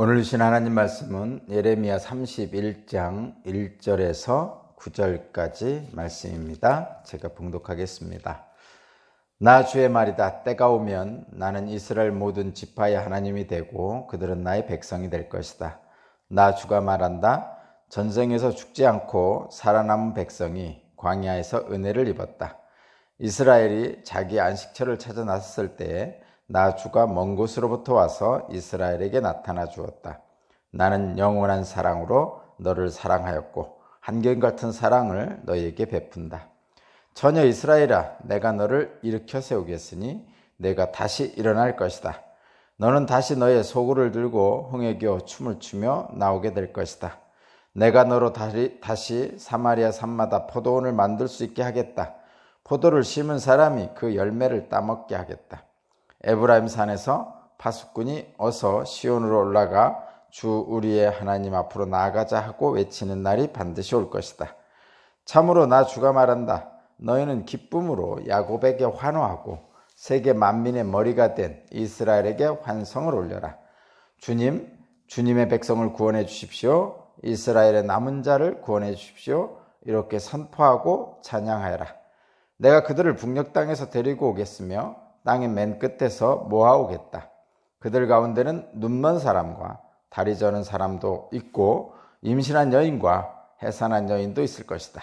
오늘 주신 하나님 말씀은 예레미야 31장 1절에서 9절까지 말씀입니다. 제가 봉독하겠습니다. 나 주의 말이다. 때가 오면 나는 이스라엘 모든 지파의 하나님이 되고 그들은 나의 백성이 될 것이다. 나 주가 말한다. 전쟁에서 죽지 않고 살아남은 백성이 광야에서 은혜를 입었다. 이스라엘이 자기 안식처를 찾아 나섰을 때에 나 주가 먼 곳으로부터 와서 이스라엘에게 나타나 주었다. 나는 영원한 사랑으로 너를 사랑하였고 한결같은 사랑을 너희에게 베푼다. 전혀 이스라엘아, 내가 너를 일으켜 세우겠으니 내가 다시 일어날 것이다. 너는 다시 너의 소굴을 들고 흥에겨 춤을 추며 나오게 될 것이다. 내가 너로 다시 사마리아 산마다 포도원을 만들 수 있게 하겠다. 포도를 심은 사람이 그 열매를 따먹게 하겠다. 에브라임 산에서 파수꾼이 어서 시온으로 올라가 주 우리의 하나님 앞으로 나아가자 하고 외치는 날이 반드시 올 것이다. 참으로 나 주가 말한다. 너희는 기쁨으로 야곱에게 환호하고 세계 만민의 머리가 된 이스라엘에게 환성을 올려라. 주님의 백성을 구원해 주십시오. 이스라엘의 남은 자를 구원해 주십시오. 이렇게 선포하고 찬양하여라. 내가 그들을 북녘 땅에서 데리고 오겠으며 땅의 맨 끝에서 모아오겠다. 그들 가운데는 눈먼 사람과 다리 저는 사람도 있고 임신한 여인과 해산한 여인도 있을 것이다.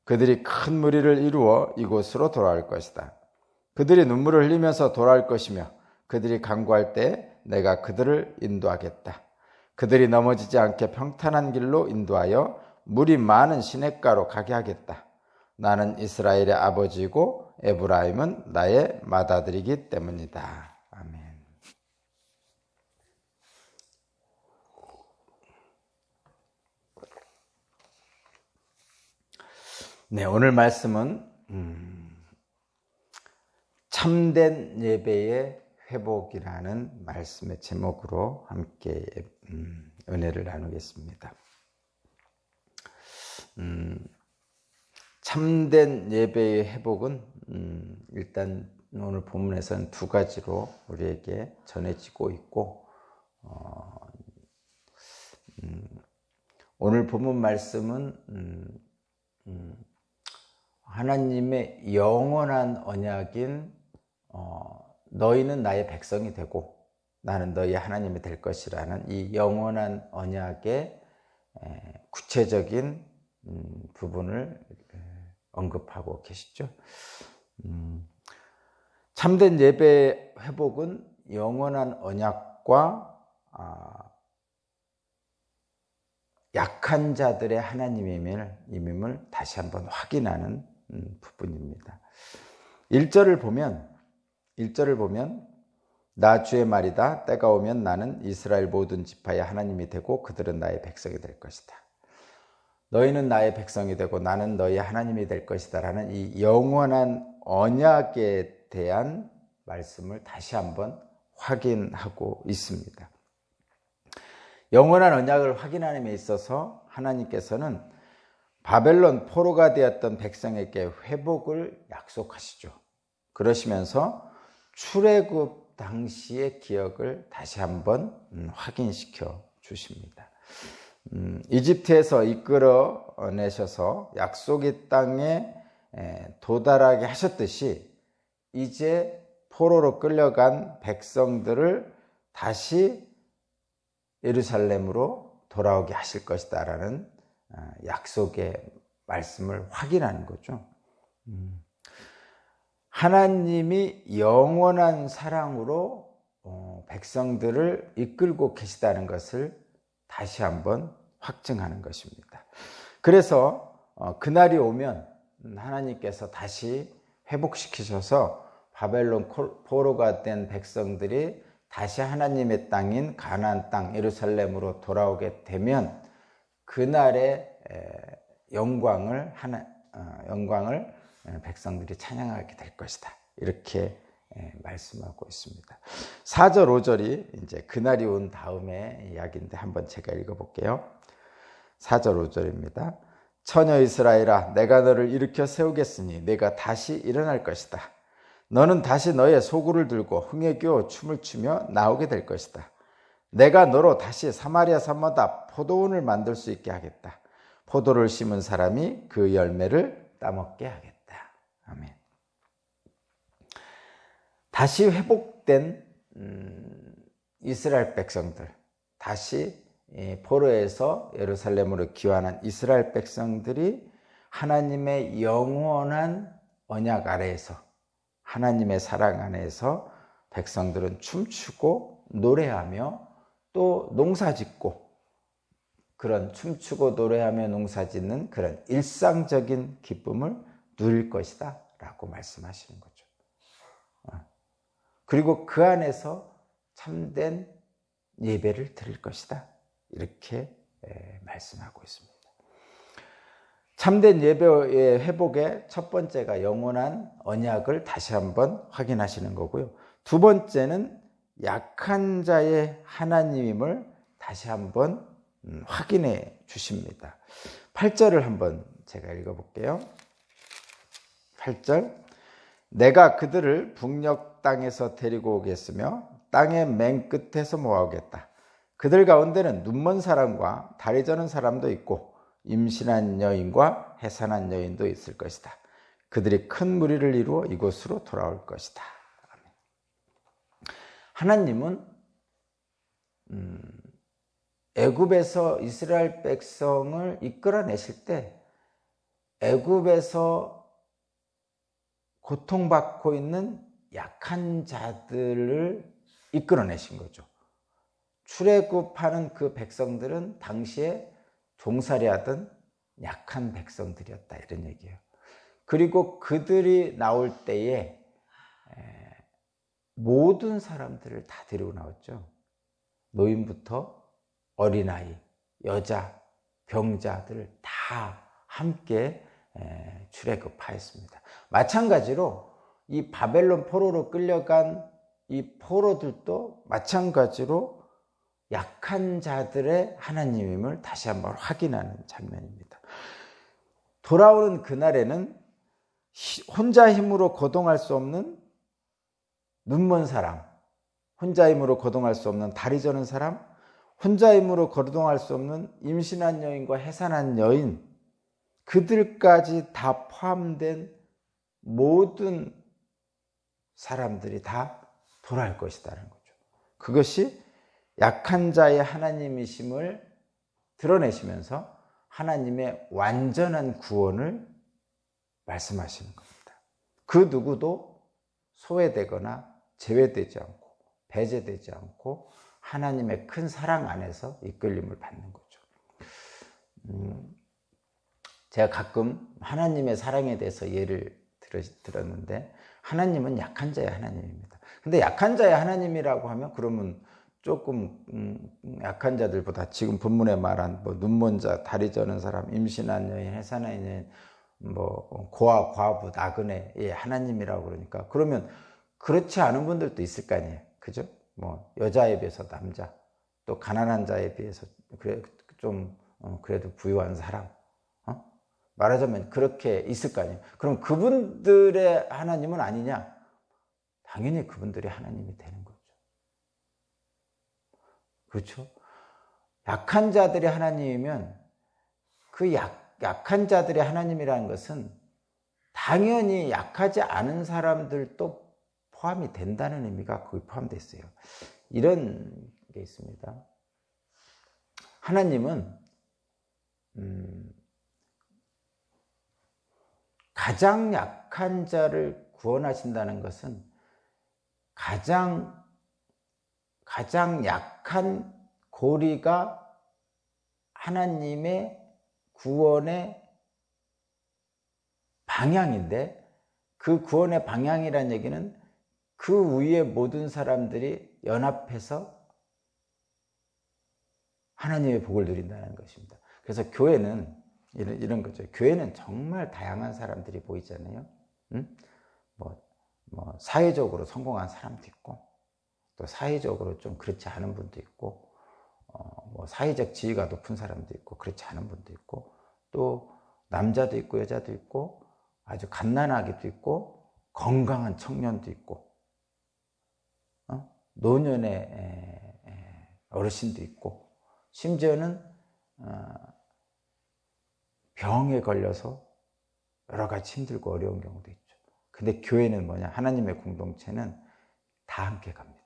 그들이 큰 무리를 이루어 이곳으로 돌아올 것이다. 그들이 눈물을 흘리면서 돌아올 것이며 그들이 간구할 때 내가 그들을 인도하겠다. 그들이 넘어지지 않게 평탄한 길로 인도하여 물이 많은 시냇가로 가게 하겠다. 나는 이스라엘의 아버지이고 에브라임은 나의 맏아들이기 때문이다. 아멘. 네, 오늘 말씀은 참된 예배의 회복이라는 말씀의 제목으로 함께 은혜를 나누겠습니다. 참된 예배의 회복은 일단 오늘 본문에서는 두 가지로 우리에게 전해지고 있고 오늘 본문 말씀은 하나님의 영원한 언약인 너희는 나의 백성이 되고 나는 너희의 하나님이 될 것이라는 이 영원한 언약의 구체적인 부분을 언급하고 계시죠. 참된 예배 회복은 영원한 언약과 약한 자들의 하나님임을 다시 한번 확인하는 부분입니다. 1절을 보면 나 주의 말이다. 때가 오면 나는 이스라엘 모든 지파의 하나님이 되고 그들은 나의 백성이 될 것이다. 너희는 나의 백성이 되고 나는 너희의 하나님이 될 것이다 라는 이 영원한 언약에 대한 말씀을 다시 한번 확인하고 있습니다. 영원한 언약을 확인하는 데 있어서 하나님께서는 바벨론 포로가 되었던 백성에게 회복을 약속하시죠. 그러시면서 출애굽 당시의 기억을 다시 한번 확인시켜 주십니다. 이집트에서 이끌어내셔서 약속의 땅에 도달하게 하셨듯이 이제 포로로 끌려간 백성들을 다시 예루살렘으로 돌아오게 하실 것이다 라는 약속의 말씀을 확인하는 거죠. 하나님이 영원한 사랑으로 백성들을 이끌고 계시다는 것을 다시 한번 확증하는 것입니다. 그래서 그날이 오면 하나님께서 다시 회복시키셔서 바벨론 포로가 된 백성들이 다시 하나님의 땅인 가나안 땅 예루살렘으로 돌아오게 되면 그날의 영광을 백성들이 찬양하게 될 것이다. 이렇게 말씀하고 있습니다. 4절, 5절이 이제 그날이 온 다음의 이야기인데 한번 제가 읽어볼게요. 4절, 5절입니다. 처녀 이스라엘아, 내가 너를 일으켜 세우겠으니 내가 다시 일어날 것이다. 너는 다시 너의 소굴을 들고 흥에 겨워 춤을 추며 나오게 될 것이다. 내가 너로 다시 사마리아 산마다 포도원을 만들 수 있게 하겠다. 포도를 심은 사람이 그 열매를 따먹게 하겠다. 아멘. 다시 회복된 이스라엘 백성들, 다시 포로에서 예루살렘으로 귀환한 이스라엘 백성들이 하나님의 영원한 언약 아래에서, 하나님의 사랑 안에서 백성들은 춤추고 노래하며 또 농사짓고, 그런 춤추고 노래하며 농사짓는 그런 일상적인 기쁨을 누릴 것이다 라고 말씀하시는 거죠. 그리고 그 안에서 참된 예배를 드릴 것이다, 이렇게 말씀하고 있습니다. 참된 예배의 회복의 첫 번째가 영원한 언약을 다시 한번 확인하시는 거고요. 두 번째는 약한 자의 하나님임을 다시 한번 확인해 주십니다. 8절을 한번 제가 읽어볼게요. 8절, 내가 그들을 북녘 땅에서 데리고 오겠으며 땅의 맨 끝에서 모아오겠다. 그들 가운데는 눈먼 사람과 다리 저는 사람도 있고 임신한 여인과 해산한 여인도 있을 것이다. 그들이 큰 무리를 이루어 이곳으로 돌아올 것이다. 하나님은 애굽에서 이스라엘 백성을 이끌어내실 때 애굽에서 고통받고 있는 약한 자들을 이끌어내신 거죠. 출애굽하는 그 백성들은 당시에 종살이하던 약한 백성들이었다, 이런 얘기예요. 그리고 그들이 나올 때에 모든 사람들을 다 데리고 나왔죠. 노인부터 어린아이, 여자, 병자들을 다 함께 출애굽하였습니다. 마찬가지로 이 바벨론 포로로 끌려간 이 포로들도 마찬가지로 약한 자들의 하나님임을 다시 한번 확인하는 장면입니다. 돌아오는 그날에는 혼자 힘으로 거동할 수 없는 눈먼 사람, 혼자 힘으로 거동할 수 없는 다리 저는 사람, 혼자 힘으로 거동할 수 없는 임신한 여인과 해산한 여인, 그들까지 다 포함된 모든 사람들이 다 돌아올 것이라는 거죠. 그것이 약한 자의 하나님이심을 드러내시면서 하나님의 완전한 구원을 말씀하시는 겁니다. 그 누구도 소외되거나 제외되지 않고 배제되지 않고 하나님의 큰 사랑 안에서 이끌림을 받는 거죠. 제가 가끔 하나님의 사랑에 대해서 예를 들었는데, 하나님은 약한 자의 하나님입니다. 근데 약한 자의 하나님이라고 하면 그러면 조금 약한 자들보다 지금 본문에 말한 뭐 눈먼 자, 다리 저는 사람, 임신한 여인, 해산한 여인, 뭐 고아, 과부, 나그네의 하나님이라고 그러니까, 그러면 그렇지 않은 분들도 있을 거 아니에요, 그죠? 뭐 여자에 비해서 남자, 또 가난한 자에 비해서 좀 그래도 부유한 사람, 말하자면 그렇게 있을 거 아니에요. 그럼 그분들의 하나님은 아니냐? 당연히 그분들의 하나님이 되는 거죠. 그렇죠? 약한 자들의 하나님이면 그 약한 자들의 하나님이라는 것은 당연히 약하지 않은 사람들도 포함이 된다는 의미가 거기 포함되어 있어요. 이런 게 있습니다. 하나님은 가장 약한 자를 구원하신다는 것은 가장 약한 고리가 하나님의 구원의 방향인데, 그 구원의 방향이라는 얘기는 그 위에 모든 사람들이 연합해서 하나님의 복을 누린다는 것입니다. 그래서 교회는 이런 거죠. 교회는 정말 다양한 사람들이 보이잖아요. 뭐 사회적으로 성공한 사람도 있고, 또 사회적으로 좀 그렇지 않은 분도 있고, 뭐 사회적 지위가 높은 사람도 있고, 그렇지 않은 분도 있고, 또 남자도 있고 여자도 있고, 아주 갓난아기도 있고, 건강한 청년도 있고, 노년의 어르신도 있고, 심지어는 병에 걸려서 여러 가지 힘들고 어려운 경우도 있죠. 근데 교회는 뭐냐? 하나님의 공동체는 다 함께 갑니다.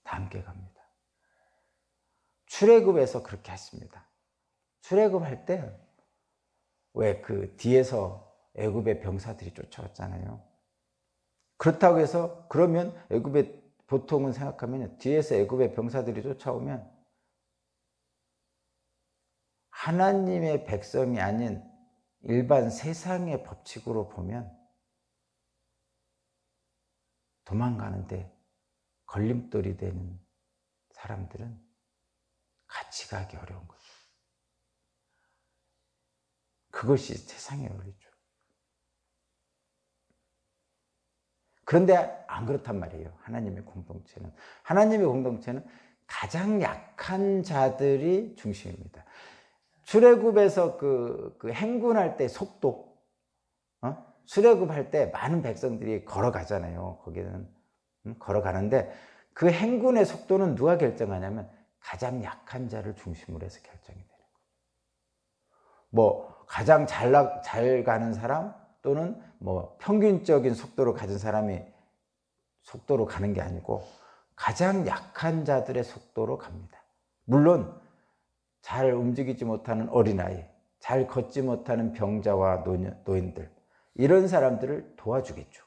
다 함께 갑니다. 출애굽에서 그렇게 했습니다. 출애굽할 때 왜 그 뒤에서 애굽의 병사들이 쫓아왔잖아요. 그렇다고 해서 그러면 애굽의 보통은 생각하면 뒤에서 애굽의 병사들이 쫓아오면 하나님의 백성이 아닌 일반 세상의 법칙으로 보면 도망가는데 걸림돌이 되는 사람들은 같이 가기 어려운 거죠. 그것이 세상의 원리죠. 그런데 안 그렇단 말이에요. 하나님의 공동체는 가장 약한 자들이 중심입니다. 출애굽에서 그 행군할 때 속도, 출애굽할 때 많은 백성들이 걸어가잖아요. 거기는 걸어가는데 그 행군의 속도는 누가 결정하냐면 가장 약한 자를 중심으로 해서 결정이 되는 거예요. 뭐 가장 잘 가는 사람 또는 뭐 평균적인 속도로 가진 사람이 속도로 가는 게 아니고 가장 약한 자들의 속도로 갑니다. 물론 잘 움직이지 못하는 어린아이, 잘 걷지 못하는 병자와 노인들, 이런 사람들을 도와주겠죠.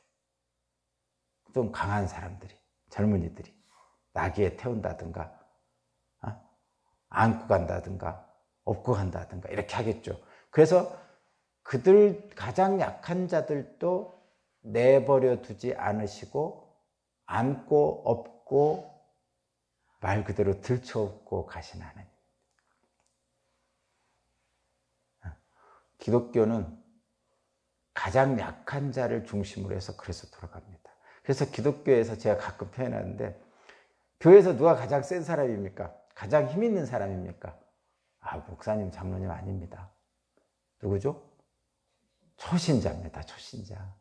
좀 강한 사람들이, 젊은이들이 나귀에 태운다든가 안고 간다든가 업고 간다든가 이렇게 하겠죠. 그래서 그들 가장 약한 자들도 내버려 두지 않으시고 안고 업고 말 그대로 들쳐업고 가신 하나님. 기독교는 가장 약한 자를 중심으로 해서 그래서 돌아갑니다. 그래서 기독교에서 제가 가끔 표현하는데 교회에서 누가 가장 센 사람입니까? 가장 힘 있는 사람입니까? 목사님, 장로님 아닙니다. 누구죠? 초신자입니다. 초신자.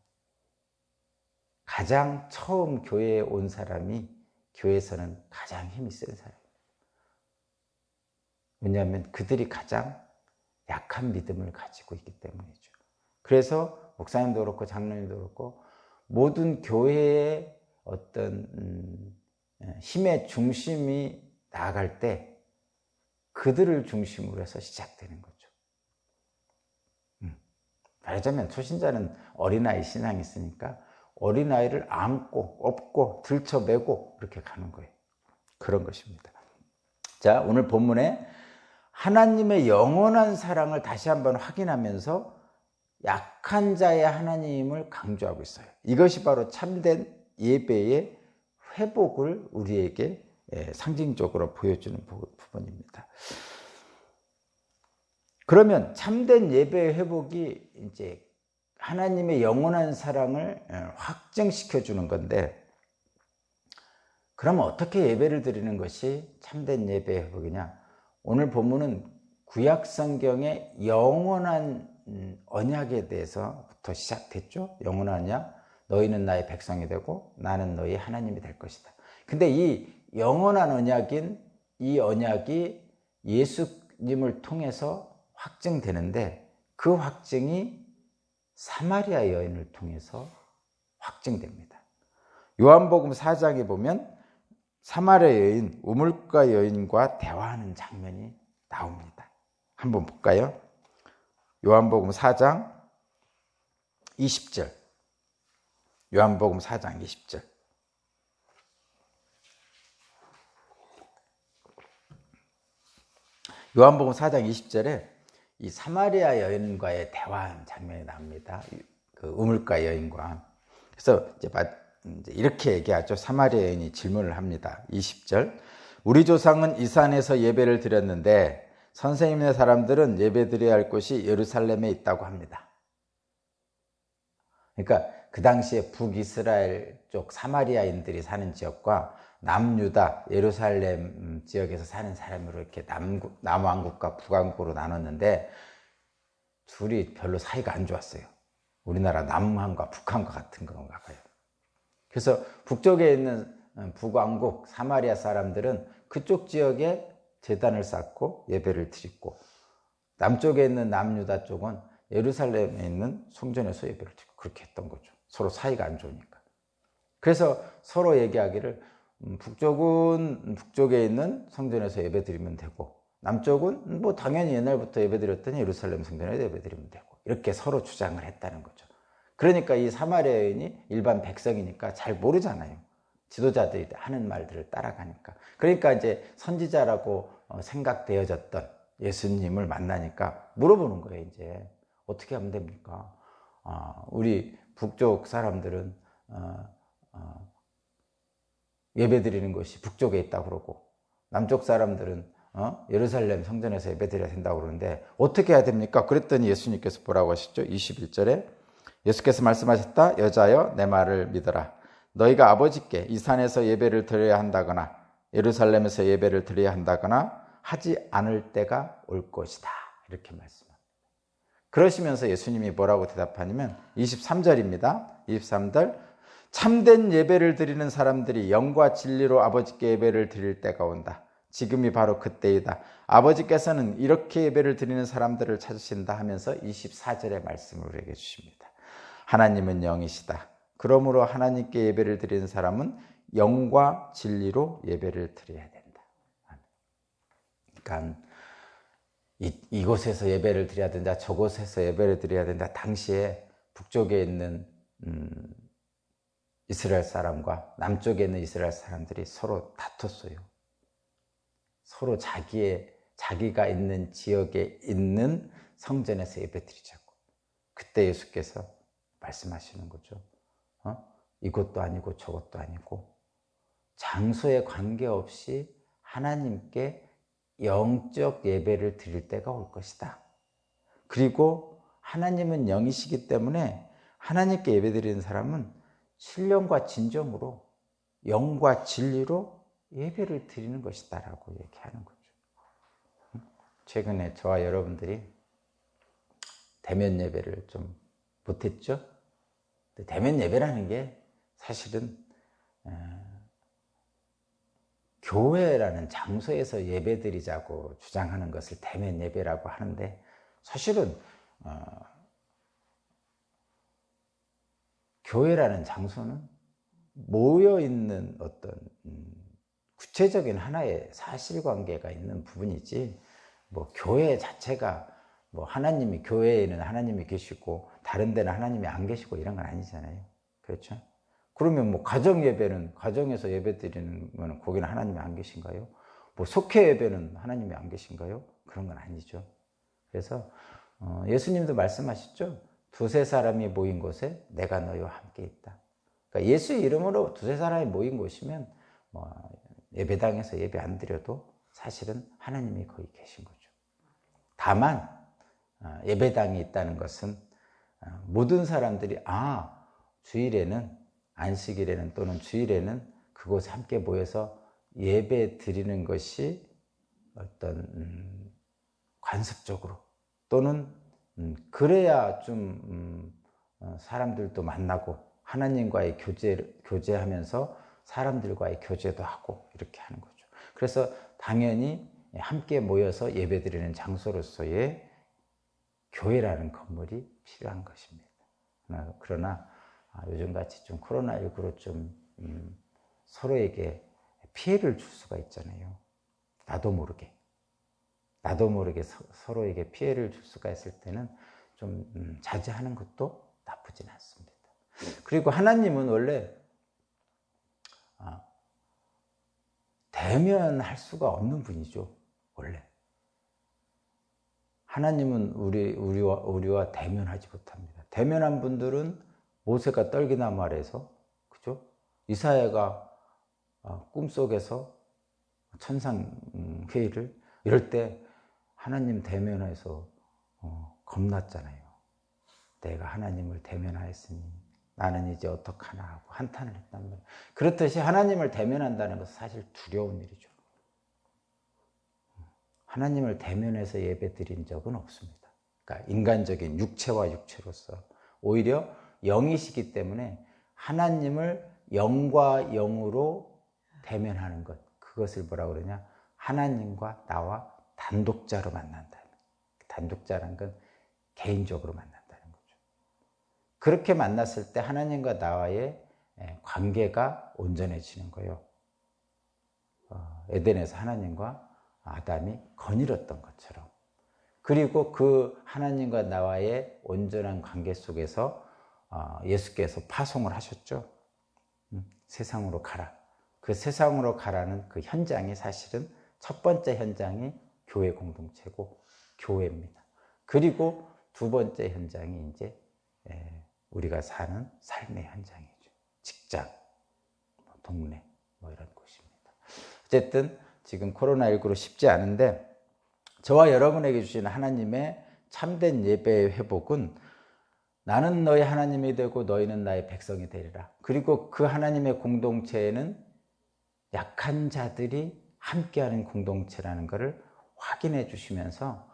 가장 처음 교회에 온 사람이 교회에서는 가장 힘이 센 사람입니다. 왜냐하면 그들이 가장 약한 믿음을 가지고 있기 때문이죠. 그래서 목사님도 그렇고 장로님도 그렇고 모든 교회의 어떤 힘의 중심이 나아갈 때 그들을 중심으로 해서 시작되는 거죠. 말하자면 초신자는 어린아이 신앙이 있으니까 어린아이를 안고 업고 들쳐매고 그렇게 가는 거예요. 그런 것입니다. 자, 오늘 본문에 하나님의 영원한 사랑을 다시 한번 확인하면서 약한 자의 하나님을 강조하고 있어요. 이것이 바로 참된 예배의 회복을 우리에게 상징적으로 보여주는 부분입니다. 그러면 참된 예배의 회복이 이제 하나님의 영원한 사랑을 확증시켜 주는 건데, 그러면 어떻게 예배를 드리는 것이 참된 예배의 회복이냐? 오늘 본문은 구약 성경의 영원한 언약에 대해서부터 시작됐죠. 영원한 언약, 너희는 나의 백성이 되고 나는 너희 하나님이 될 것이다. 근데 이 영원한 언약인 이 언약이 예수님을 통해서 확증되는데 그 확증이 사마리아 여인을 통해서 확증됩니다. 요한복음 4장에 보면 사마리아 여인, 우물가 여인과 대화하는 장면이 나옵니다. 한번 볼까요? 요한복음 4장 20절. 요한복음 4장 20절. 요한복음 4장 20절에 이 사마리아 여인과의 대화하는 장면이 나옵니다. 그 우물가 여인과. 그래서 이제 이렇게 얘기하죠. 사마리아 여인이 질문을 합니다. 20절. 우리 조상은 이 산에서 예배를 드렸는데 선생님네 사람들은 예배드려야 할 곳이 예루살렘에 있다고 합니다. 그러니까 그 당시에 북이스라엘 쪽 사마리아인들이 사는 지역과 남유다 예루살렘 지역에서 사는 사람으로 이렇게 남왕국과 북왕국으로 나눴는데 둘이 별로 사이가 안 좋았어요. 우리나라 남한과 북한과 같은 건가 봐요. 그래서 북쪽에 있는 북왕국 사마리아 사람들은 그쪽 지역에 제단을 쌓고 예배를 드리고, 남쪽에 있는 남유다 쪽은 예루살렘에 있는 성전에서 예배를 드리고, 그렇게 했던 거죠. 서로 사이가 안 좋으니까. 그래서 서로 얘기하기를 북쪽은 북쪽에 있는 성전에서 예배 드리면 되고, 남쪽은 뭐 당연히 옛날부터 예배 드렸더니 예루살렘 성전에서 예배 드리면 되고, 이렇게 서로 주장을 했다는 거죠. 그러니까 이 사마리아 여인이 일반 백성이니까 잘 모르잖아요. 지도자들이 하는 말들을 따라가니까. 그러니까 이제 선지자라고 생각되어졌던 예수님을 만나니까 물어보는 거예요. 이제 어떻게 하면 됩니까? 우리 북쪽 사람들은 예배 드리는 것이 북쪽에 있다고 그러고, 남쪽 사람들은 예루살렘 성전에서 예배 드려야 된다고 그러는데 어떻게 해야 됩니까? 그랬더니 예수님께서 뭐라고 하셨죠? 21절에 예수께서 말씀하셨다. 여자여, 내 말을 믿어라. 너희가 아버지께 이 산에서 예배를 드려야 한다거나 예루살렘에서 예배를 드려야 한다거나 하지 않을 때가 올 것이다. 이렇게 말씀합니다. 그러시면서 예수님이 뭐라고 대답하냐면 23절입니다. 23절, 참된 예배를 드리는 사람들이 영과 진리로 아버지께 예배를 드릴 때가 온다. 지금이 바로 그때이다. 아버지께서는 이렇게 예배를 드리는 사람들을 찾으신다 하면서 24절의 말씀을 우리에게 주십니다. 하나님은 영이시다. 그러므로 하나님께 예배를 드리는 사람은 영과 진리로 예배를 드려야 된다. 그러니까 이곳에서 예배를 드려야 된다, 저곳에서 예배를 드려야 된다. 당시에 북쪽에 있는 이스라엘 사람과 남쪽에 있는 이스라엘 사람들이 서로 다퉜어요. 서로 자기가 있는 지역에 있는 성전에서 예배 드리자고. 그때 예수께서 말씀하시는 거죠. 이것도 아니고 저것도 아니고 장소에 관계없이 하나님께 영적 예배를 드릴 때가 올 것이다. 그리고 하나님은 영이시기 때문에 하나님께 예배 드리는 사람은 신령과 진정으로 영과 진리로 예배를 드리는 것이다 라고 얘기하는 거죠. 최근에 저와 여러분들이 대면 예배를 좀 못했죠? 대면 예배라는 게 사실은 교회라는 장소에서 예배 드리자고 주장하는 것을 대면 예배라고 하는데, 사실은 교회라는 장소는 모여있는 어떤 구체적인 하나의 사실관계가 있는 부분이지, 뭐 교회 자체가 뭐 하나님이, 교회에는 하나님이 계시고 다른 데는 하나님이 안 계시고 이런 건 아니잖아요. 그렇죠? 그러면 뭐 가정 예배는, 가정에서 예배 드리는 거기는 하나님이 안 계신가요? 뭐 속회 예배는 하나님이 안 계신가요? 그런 건 아니죠. 그래서 예수님도 말씀하셨죠. 두세 사람이 모인 곳에 내가 너희와 함께 있다. 그러니까 예수 이름으로 두세 사람이 모인 곳이면 뭐 예배당에서 예배 안 드려도 사실은 하나님이 거기 계신 거죠. 다만 예배당이 있다는 것은 모든 사람들이 주일에는, 안식일에는 또는 주일에는 그곳에 함께 모여서 예배 드리는 것이 어떤 관습적으로, 또는 그래야 좀 사람들도 만나고 하나님과의 교제하면서 사람들과의 교제도 하고 이렇게 하는 거죠. 그래서 당연히 함께 모여서 예배 드리는 장소로서의 교회라는 건물이 필요한 것입니다. 그러나 요즘같이 좀 코로나19로 좀 서로에게 피해를 줄 수가 있잖아요. 나도 모르게 서로에게 피해를 줄 수가 있을 때는 좀 자제하는 것도 나쁘진 않습니다. 그리고 하나님은 원래 대면할 수가 없는 분이죠. 원래 하나님은 우리와 대면하지 못합니다. 대면한 분들은 모세가 떨기나무 아래에서, 그죠? 이사야가 꿈속에서 천상회의를, 이럴 때 하나님 대면해서 겁났잖아요. 내가 하나님을 대면하였으니 나는 이제 어떡하나 하고 한탄을 했단 말이에요. 그렇듯이 하나님을 대면한다는 것은 사실 두려운 일이죠. 하나님을 대면해서 예배 드린 적은 없습니다. 그러니까 인간적인 육체와 육체로서, 오히려 영이시기 때문에 하나님을 영과 영으로 대면하는 것, 그것을 뭐라고 그러냐? 하나님과 나와 단독자로 만난다는, 단독자란 건 개인적으로 만난다는 거죠. 그렇게 만났을 때 하나님과 나와의 관계가 온전해지는 거예요. 에덴에서 하나님과 아담이 거닐었던 것처럼. 그리고 그 하나님과 나와의 온전한 관계 속에서 예수께서 파송을 하셨죠. 세상으로 가라. 그 세상으로 가라는 그 현장이 사실은 첫 번째 현장이 교회 공동체고 교회입니다. 그리고 두 번째 현장이 이제 우리가 사는 삶의 현장이죠. 직장, 동네, 이런 곳입니다. 어쨌든 지금 코로나19로 쉽지 않은데 저와 여러분에게 주시는 하나님의 참된 예배의 회복은 나는 너희 하나님이 되고 너희는 나의 백성이 되리라. 그리고 그 하나님의 공동체에는 약한 자들이 함께하는 공동체라는 것을 확인해 주시면서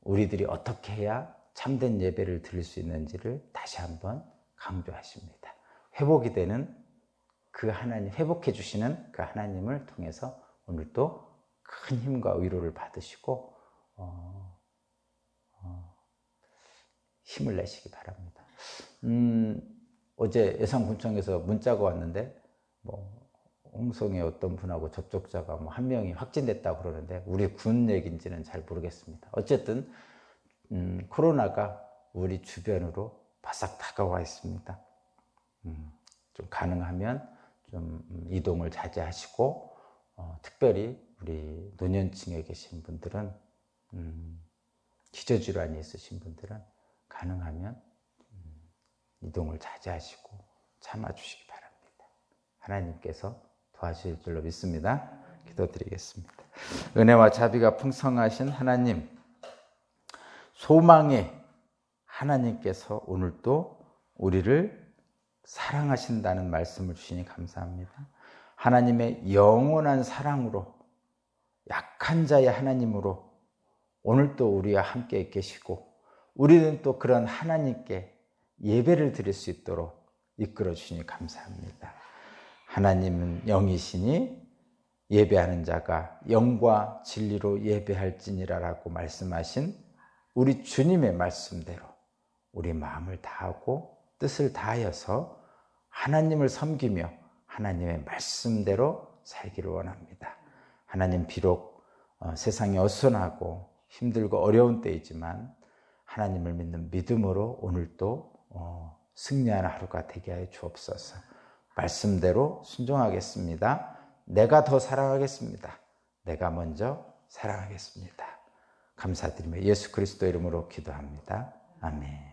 우리들이 어떻게 해야 참된 예배를 드릴 수 있는지를 다시 한번 강조하십니다. 회복이 되는 그 하나님, 회복해 주시는 그 하나님을 통해서 오늘도 큰 힘과 위로를 받으시고 힘을 내시기 바랍니다. 어제 예산군청에서 문자가 왔는데 홍성의 어떤 분하고 접촉자가 한 명이 확진됐다고 그러는데 우리 군 얘기인지는 잘 모르겠습니다. 어쨌든 코로나가 우리 주변으로 바싹 다가와 있습니다. 좀 가능하면 좀 이동을 자제하시고 특별히 우리 노년층에 계신 분들은 기저질환이 있으신 분들은 가능하면 이동을 자제하시고 참아주시기 바랍니다. 하나님께서 도와주실 줄로 믿습니다. 기도드리겠습니다. 은혜와 자비가 풍성하신 하나님, 소망의 하나님께서 오늘도 우리를 사랑하신다는 말씀을 주시니 감사합니다. 하나님의 영원한 사랑으로, 약한 자의 하나님으로 오늘도 우리와 함께 계시고 우리는 또 그런 하나님께 예배를 드릴 수 있도록 이끌어 주시니 감사합니다. 하나님은 영이시니 예배하는 자가 영과 진리로 예배할지니라라고 말씀하신 우리 주님의 말씀대로 우리 마음을 다하고 뜻을 다하여서 하나님을 섬기며 하나님의 말씀대로 살기를 원합니다. 하나님, 비록 세상이 어수선하고 힘들고 어려운 때이지만 하나님을 믿는 믿음으로 오늘도 승리하는 하루가 되게 하여 주옵소서. 말씀대로 순종하겠습니다. 내가 더 사랑하겠습니다. 내가 먼저 사랑하겠습니다. 감사드리며 예수 그리스도 이름으로 기도합니다. 아멘.